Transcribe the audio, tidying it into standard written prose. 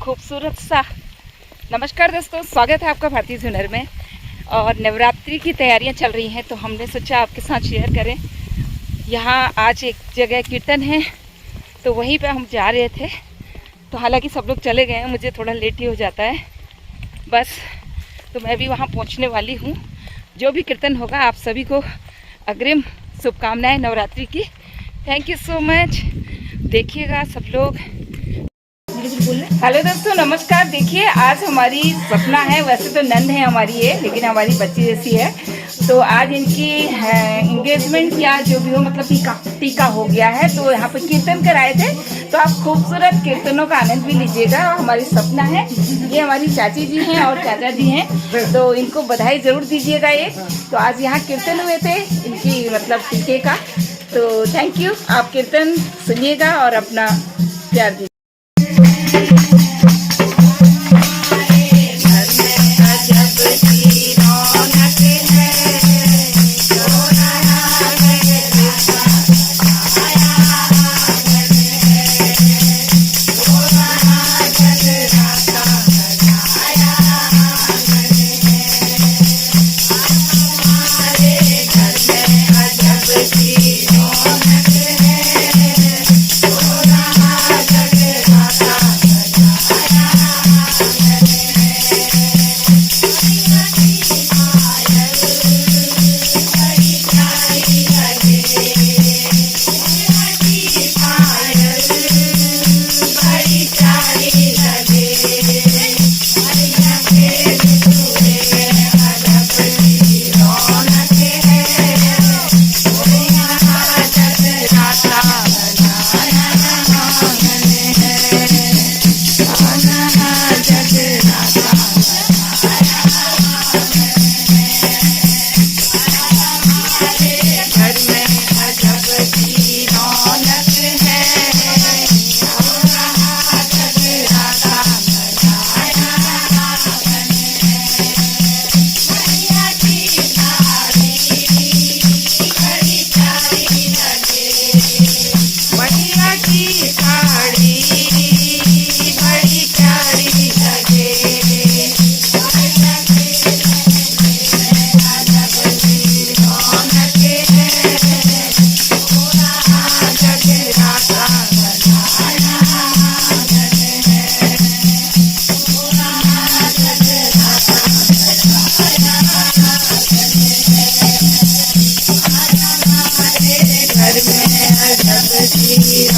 खूबसूरत सा। नमस्कार दोस्तों, स्वागत है आपका भारतीय हुनर में। और नवरात्रि की तैयारियां चल रही हैं तो हमने सोचा आपके साथ शेयर करें। यहाँ आज एक जगह कीर्तन है तो वहीं पे हम जा रहे थे। तो हालांकि सब लोग चले गए हैं, मुझे थोड़ा लेट ही हो जाता है बस। तो मैं भी वहाँ पहुँचने वाली हूँ। जो भी कीर्तन होगा आप सभी को अग्रिम शुभकामनाएं नवरात्रि की। Thank you so much. देखिएगा सब लोग। हेलो दोस्तों, नमस्कार। देखिए आज हमारी सपना है, वैसे तो नंद है हमारी ये, लेकिन हमारी बच्ची जैसी है। तो आज इनकी एंगेजमेंट या जो भी हो, मतलब टीका हो गया है। तो यहाँ पे कीर्तन कराए थे तो आप खूबसूरत कीर्तनों का आनंद भी लीजिएगा। और हमारी सपना है, ये हमारी चाची जी हैं और चाचा जी हैं, तो इनको बधाई जरूर दीजिएगा एक। तो आज यहाँ कीर्तन हुए थे इनकी मतलब टीके का। तो थैंक यू। आप कीर्तन सुनिएगा और अपना प्यार दीजिए। घर में